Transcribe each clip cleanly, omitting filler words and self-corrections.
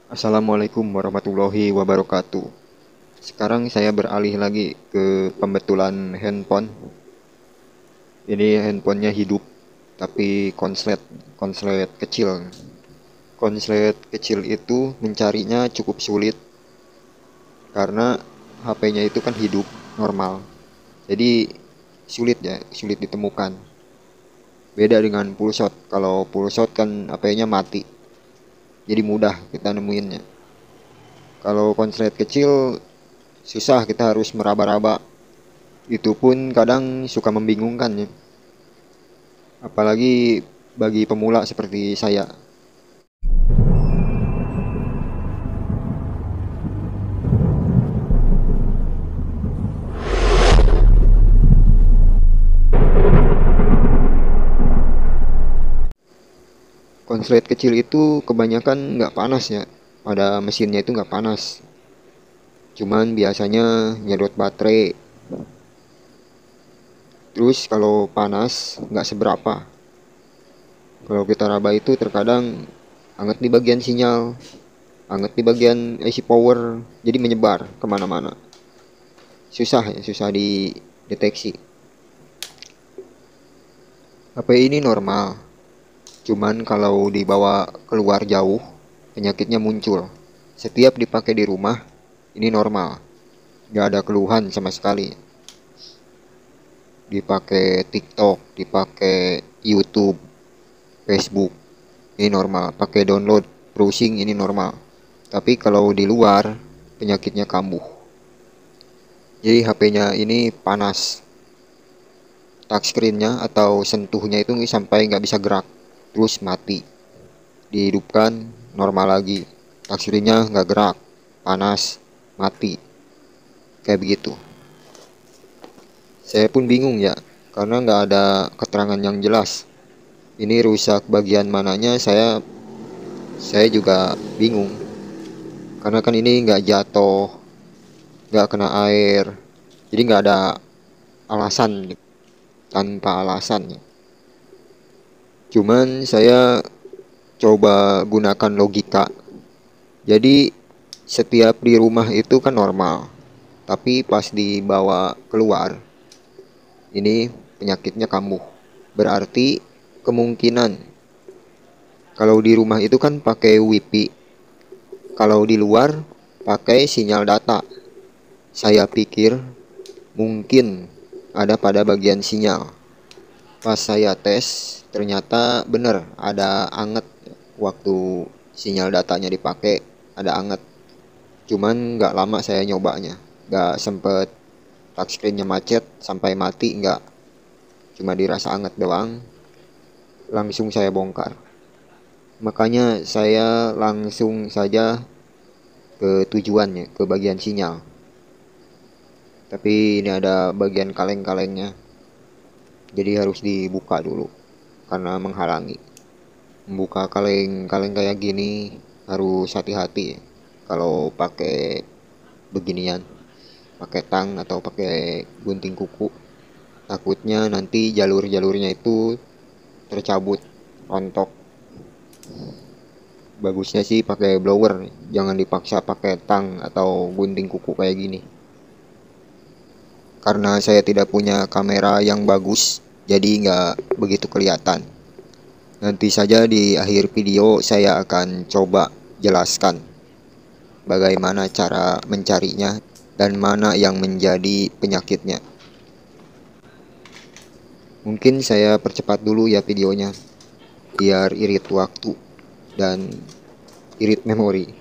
Assalamualaikum warahmatullahi wabarakatuh. Sekarang saya beralih lagi ke pembetulan handphone. Ini handphonenya hidup, tapi konslet, konslet kecil. Konslet kecil itu mencarinya cukup sulit karena HP-nya itu kan hidup, normal. Jadi sulit ya, sulit ditemukan. Beda dengan pulshot. Kalau pulshot kan HP-nya mati, jadi mudah kita nemuinnya. Kalau konslet kecil susah, kita harus meraba-raba. Itu pun kadang suka membingungkan ya. Apalagi bagi pemula seperti saya. Konslet kecil itu kebanyakan nggak panas ya. Pada mesinnya itu nggak panas. Cuman biasanya nyedot baterai. Terus kalau panas nggak seberapa. Kalau kita raba itu terkadang anget di bagian sinyal, anget di bagian IC power, jadi menyebar kemana-mana. Susah ya, susah dideteksi. HP ini normal, cuman kalau dibawa keluar jauh, penyakitnya muncul. Setiap dipakai di rumah, ini normal. Gak ada keluhan sama sekali. Dipakai TikTok, dipakai YouTube, Facebook, ini normal. Pakai download, browsing, ini normal. Tapi kalau di luar, penyakitnya kambuh. Jadi HP-nya ini panas. Touchscreen-nya atau sentuhnya itu sampai nggak bisa gerak. Terus mati. Dihidupkan, normal lagi. Touchscreen-nya nggak gerak, panas, mati. Kayak begitu. Saya pun bingung ya, karena nggak ada keterangan yang jelas. Ini rusak bagian mananya, saya juga bingung. Karena kan ini nggak jatuh, nggak kena air, jadi nggak ada alasan gitu, tanpa alasan. Cuman saya coba gunakan logika. Jadi setiap di rumah itu kan normal, tapi pas dibawa keluar, ini penyakitnya kambuh. Berarti kemungkinan kalau di rumah itu kan pakai WiFi, kalau di luar pakai sinyal data. Saya pikir mungkin ada pada bagian sinyal. Pas saya tes, ternyata bener ada anget. Waktu sinyal datanya dipakai, ada anget. Cuman nggak lama saya nyobanya. Nggak sempet touchscreen-nya macet sampai mati, nggak. Cuma dirasa anget doang, langsung saya bongkar. Makanya saya langsung saja ke tujuannya, ke bagian sinyal. Tapi ini ada bagian kaleng-kalengnya, jadi harus dibuka dulu karena menghalangi. Membuka kaleng-kaleng kayak gini harus hati-hati ya. Kalau pakai beginian, pakai tang atau pakai gunting kuku, takutnya nanti jalur-jalurnya itu tercabut, rontok. Bagusnya sih pakai blower, jangan dipaksa pakai tang atau gunting kuku kayak gini. Karena saya tidak punya kamera yang bagus, jadi nggak begitu kelihatan. Nanti saja di akhir video saya akan coba jelaskan bagaimana cara mencarinya dan mana yang menjadi penyakitnya. Mungkin saya percepat dulu ya videonya, biar irit waktu dan irit memori.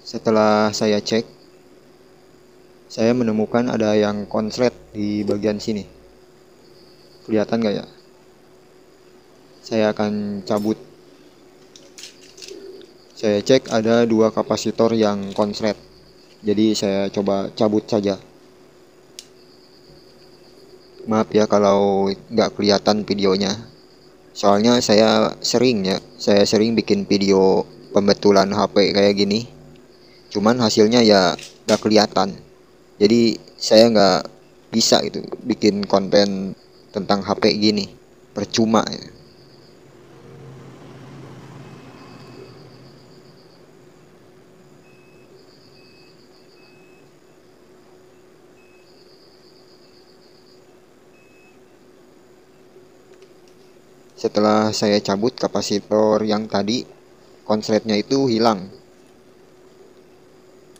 Setelah saya cek, saya menemukan ada yang konslet di bagian sini. Kelihatan gak ya? Saya akan cabut. Saya cek ada 2 kapasitor yang konslet. Jadi saya coba cabut saja. Maaf ya kalau nggak kelihatan videonya. Soalnya saya sering bikin video pembetulan HP kayak gini. Cuman hasilnya ya nggak kelihatan. Jadi saya nggak bisa itu bikin konten tentang HP gini. Percuma ya. Setelah saya cabut kapasitor yang tadi, konsletnya itu hilang.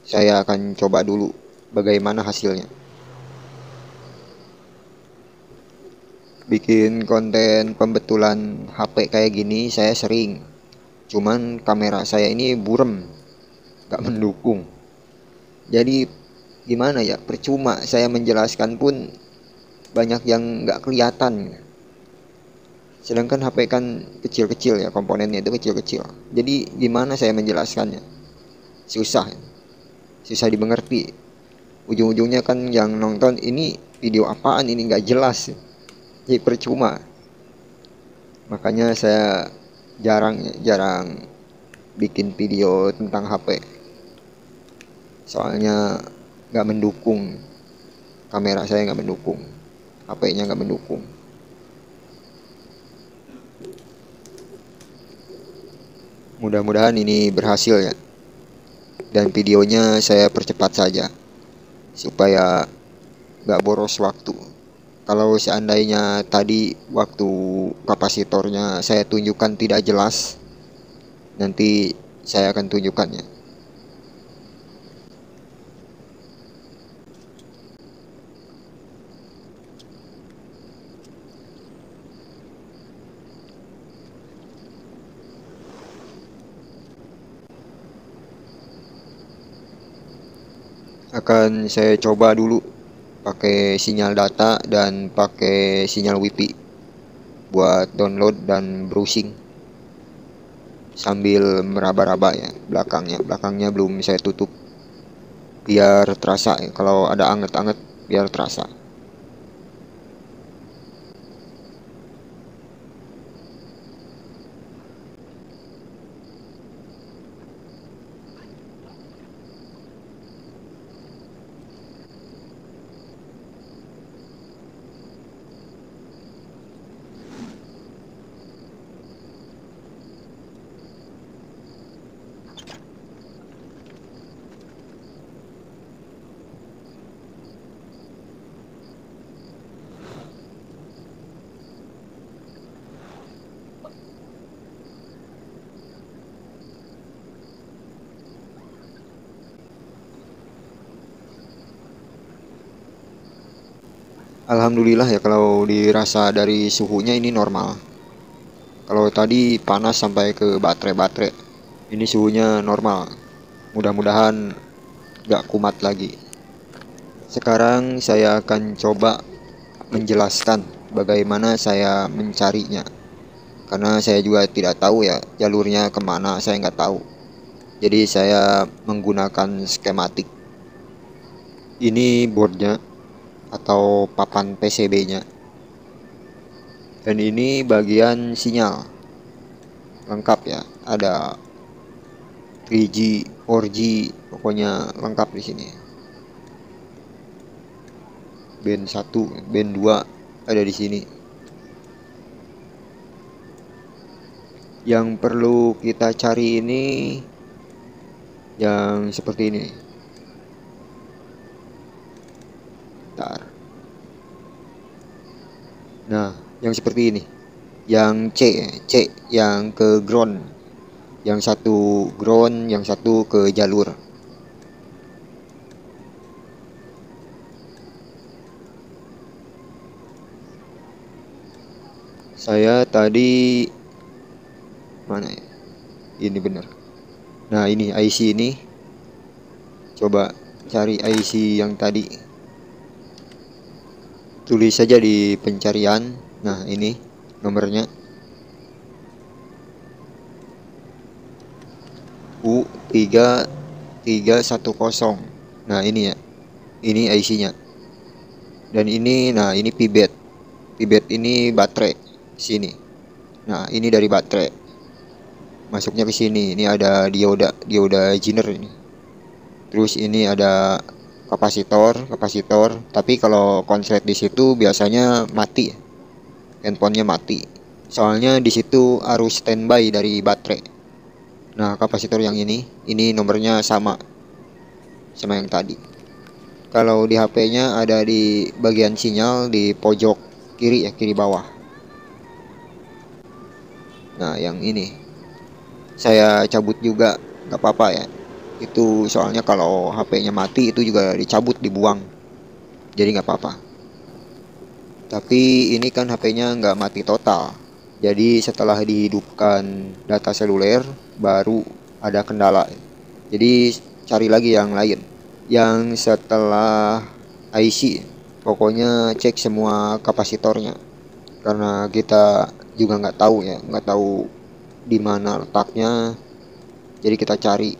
Saya akan coba dulu bagaimana hasilnya. Bikin konten pembetulan HP kayak gini saya sering. Cuman kamera saya ini burem, gak mendukung. Jadi gimana ya, percuma saya menjelaskan pun banyak yang gak kelihatan. Sedangkan HP kan kecil-kecil ya, komponennya itu kecil-kecil. Jadi gimana saya menjelaskannya? Susah, susah dimengerti. Ujung-ujungnya kan yang nonton ini video apaan ini gak jelas. Jadi percuma. Makanya saya jarang bikin video tentang HP. Soalnya gak mendukung. Kamera saya gak mendukung. HP-nya gak mendukung. Mudah-mudahan ini berhasil ya. Dan videonya saya percepat saja supaya gak boros waktu. Kalau seandainya tadi waktu kapasitornya saya tunjukkan tidak jelas, nanti saya akan tunjukkannya. Akan saya coba dulu pakai sinyal data dan pakai sinyal WiFi buat download dan browsing sambil meraba-raba ya belakangnya belum saya tutup biar terasa ya. Kalau ada anget-anget biar terasa. Alhamdulillah ya kalau dirasa dari suhunya ini normal. Kalau tadi panas sampai ke baterai. Ini suhunya normal. Mudah-mudahan gak kumat lagi. Sekarang saya akan coba menjelaskan bagaimana saya mencarinya. Karena saya juga tidak tahu ya jalurnya kemana, saya nggak tahu. Jadi saya menggunakan skematik. Ini boardnya atau papan PCB-nya. Dan ini bagian sinyal. Lengkap ya, ada 3G, 4G, pokoknya lengkap di sini. Band 1, band 2 ada di sini. Yang perlu kita cari ini yang seperti ini. Bentar. Nah, yang seperti ini. Yang C yang ke ground. Yang satu ground, yang satu ke jalur. Saya tadi mana ya? Ini benar. Nah, ini IC ini Coba cari IC yang tadi, tulis saja di pencarian. Nah, ini nomornya U3310. Nah, ini ya. Ini IC-nya. Dan ini, nah ini pibet. Pibet ini baterai sini. Nah, ini dari baterai. Masuknya ke sini. Ini ada dioda Zener ini. Terus ini ada kapasitor. Tapi kalau konslet di situ biasanya mati, handphonenya mati. Soalnya di situ arus standby dari baterai. Nah, kapasitor yang ini nomornya sama yang tadi. Kalau di HP-nya ada di bagian sinyal di pojok kiri ya, kiri bawah. Nah, yang ini saya cabut juga, nggak apa-apa ya. Itu soalnya kalau HP-nya mati itu juga dicabut, dibuang. Jadi nggak apa-apa. Tapi ini kan HP-nya nggak mati total. Jadi setelah dihidupkan data seluler baru ada kendala. Jadi cari lagi yang lain. Yang setelah IC, pokoknya cek semua kapasitornya. Karena kita juga nggak tahu ya, nggak tahu di mana letaknya. Jadi kita cari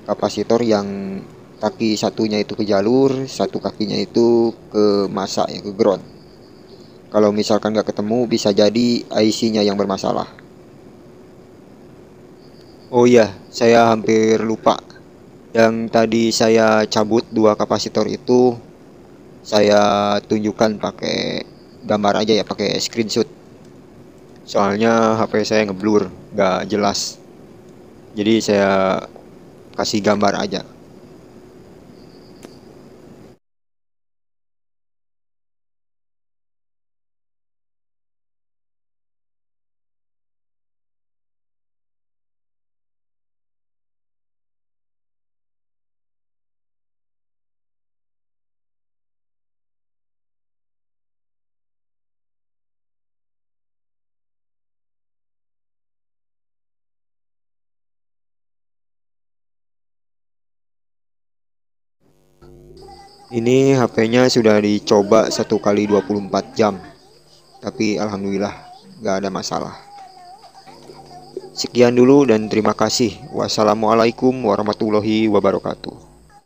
kapasitor yang kaki satunya itu ke jalur, satu kakinya itu ke masa ya, ke ground. Kalau misalkan nggak ketemu, bisa jadi IC-nya yang bermasalah. Oh iya, saya hampir lupa. Yang tadi saya cabut dua kapasitor itu, saya tunjukkan pakai gambar aja ya, pakai screenshot. Soalnya HP saya ngeblur, nggak jelas. Jadi saya kasih gambar aja. Ini HP-nya sudah dicoba 1 kali 24 jam, tapi alhamdulillah nggak ada masalah. Sekian dulu dan terima kasih. Wassalamualaikum warahmatullahi wabarakatuh.